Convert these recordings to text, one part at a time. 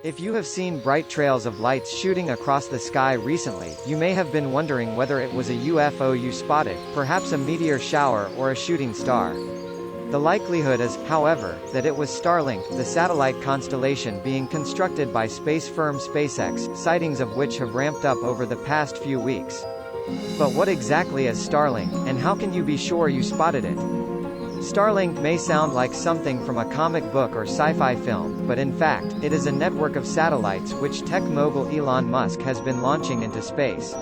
If you have seen bright trails of lights shooting across the sky recently, you may have been wondering whether it was a UFO you spotted, perhaps a meteor shower or a shooting star. The likelihood is, however, that it was Starlink, the satellite constellation being constructed by space firm SpaceX, sightings of which have ramped up over the past few weeks. But what exactly is Starlink, and how can you be sure you spotted it? Starlink may sound like something from a comic book or sci-fi film, but in fact, it is a network of satellites which tech mogul Elon Musk has been launching into space.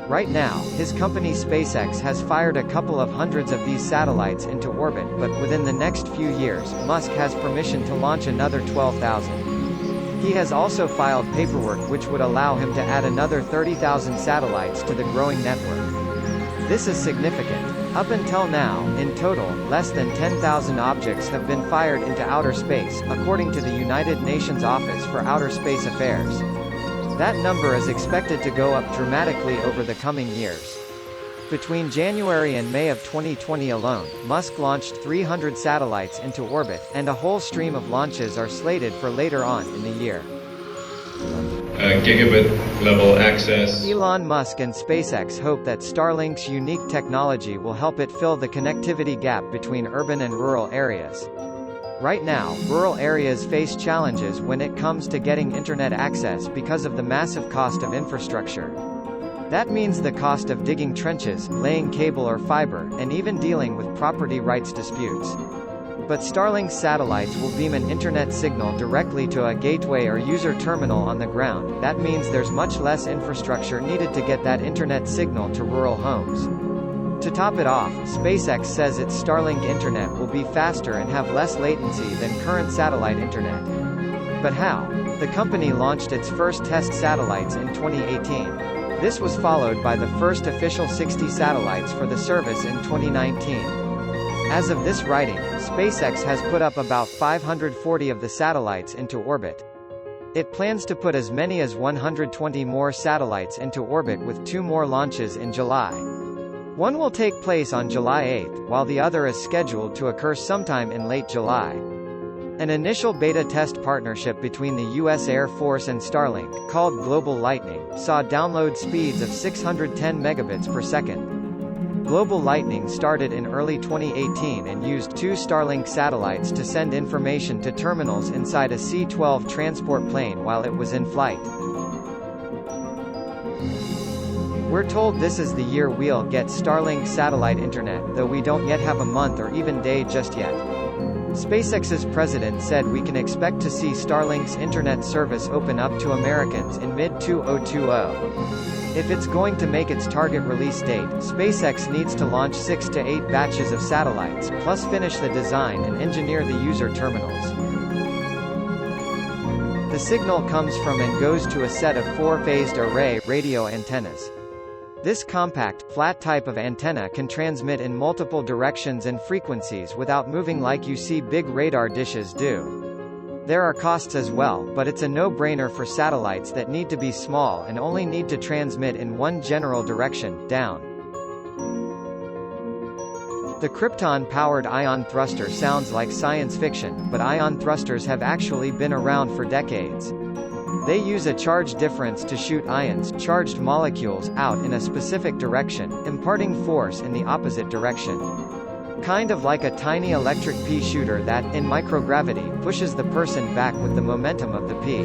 Right now, his company SpaceX has fired a couple of hundreds of these satellites into orbit, but within the next few years, Musk has permission to launch another 12,000. He has also filed paperwork which would allow him to add another 30,000 satellites to the growing network. This is significant. Up until now, in total, less than 10,000 objects have been fired into outer space, according to the United Nations Office for Outer Space Affairs. That number is expected to go up dramatically over the coming years. Between January and May of 2020 alone, Musk launched 300 satellites into orbit, and a whole stream of launches are slated for later on in the year. Gigabit-level access. Elon Musk and SpaceX hope that Starlink's unique technology will help it fill the connectivity gap between urban and rural areas. Right now, rural areas face challenges when it comes to getting internet access because of the massive cost of infrastructure. That means the cost of digging trenches, laying cable or fiber, and even dealing with property rights disputes. But Starlink's satellites will beam an internet signal directly to a gateway or user terminal on the ground. That means there's much less infrastructure needed to get that internet signal to rural homes. To top it off, SpaceX says its Starlink internet will be faster and have less latency than current satellite internet. But how? The company launched its first test satellites in 2018. This was followed by the first official 60 satellites for the service in 2019. As of this writing, SpaceX has put up about 540 of the satellites into orbit. It plans to put as many as 120 more satellites into orbit with 2 more launches in July. One will take place on July 8, while the other is scheduled to occur sometime in late July. An initial beta test partnership between the U.S. Air Force and Starlink, called Global Lightning, saw download speeds of 610 megabits per second. Global Lightning started in early 2018 and used 2 Starlink satellites to send information to terminals inside a C-12 transport plane while it was in flight. We're told this is the year we'll get Starlink satellite internet, though we don't yet have a month or even day just yet. SpaceX's president said we can expect to see Starlink's internet service open up to Americans in mid-2020. If it's going to make its target release date, SpaceX needs to launch 6 to 8 batches of satellites, plus finish the design and engineer the user terminals. The signal comes from and goes to a set of 4-phased array radio antennas. This compact, flat type of antenna can transmit in multiple directions and frequencies without moving like you see big radar dishes do. There are costs as well, but it's a no-brainer for satellites that need to be small and only need to transmit in one general direction, down. The Krypton-powered ion thruster sounds like science fiction, but ion thrusters have actually been around for decades. They use a charge difference to shoot ions, charged molecules, out in a specific direction, imparting force in the opposite direction. Kind of like a tiny electric pea shooter that, in microgravity, pushes the person back with the momentum of the pea.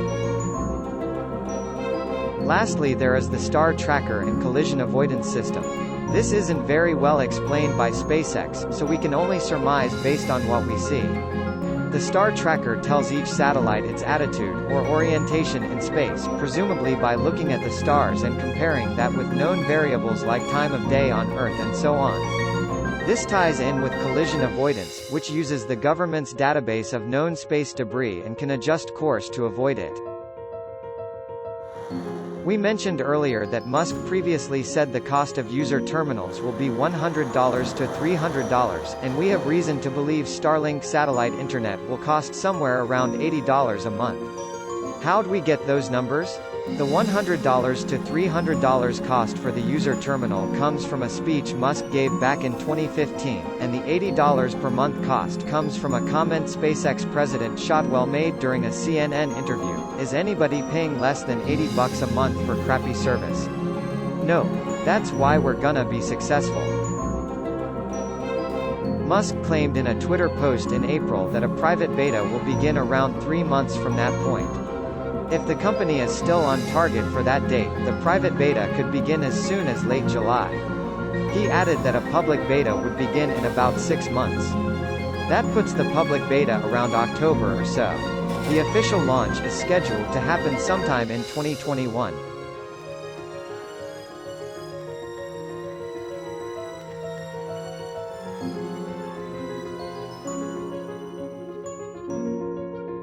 Lastly, there is the star tracker and collision avoidance system. This isn't very well explained by SpaceX, so we can only surmise based on what we see. The star tracker tells each satellite its attitude, or orientation in space, presumably by looking at the stars and comparing that with known variables like time of day on Earth and so on. This ties in with collision avoidance, which uses the government's database of known space debris and can adjust course to avoid it. We mentioned earlier that Musk previously said the cost of user terminals will be $100 to $300, and we have reason to believe Starlink satellite internet will cost somewhere around $80 a month. How'd we get those numbers? The $100 to $300 cost for the user terminal comes from a speech Musk gave back in 2015, and the $80 per month cost comes from a comment SpaceX President Shotwell made during a CNN interview. Is anybody paying less than $80 a month for crappy service? No. That's why we're gonna be successful. Musk claimed in a Twitter post in April that a private beta will begin around 3 months from that point. If the company is still on target for that date, the private beta could begin as soon as late July. He added that a public beta would begin in about 6 months. That puts the public beta around October or so. The official launch is scheduled to happen sometime in 2021.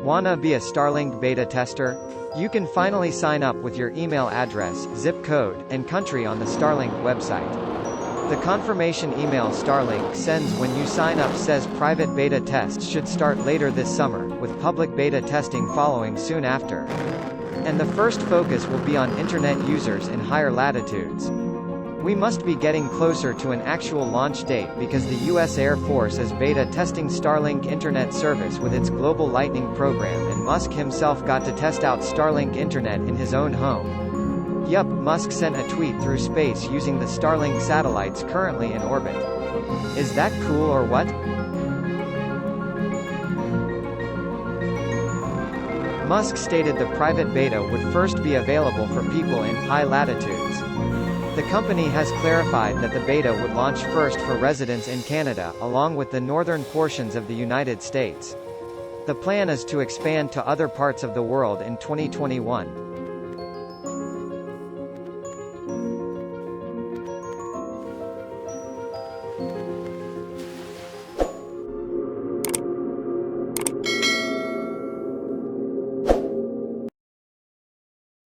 Wanna be a Starlink beta tester? You can finally sign up with your email address, zip code, and country on the Starlink website. The confirmation email Starlink sends when you sign up says private beta tests should start later this summer, with public beta testing following soon after. And the first focus will be on internet users in higher latitudes. We must be getting closer to an actual launch date because the U.S. Air Force is beta testing Starlink internet service with its Global Lightning program, and Musk himself got to test out Starlink internet in his own home. Yup, Musk sent a tweet through space using the Starlink satellites currently in orbit. Is that cool or what? Musk stated the private beta would first be available for people in high latitudes. The company has clarified that the beta would launch first for residents in Canada, along with the northern portions of the United States. The plan is to expand to other parts of the world in 2021.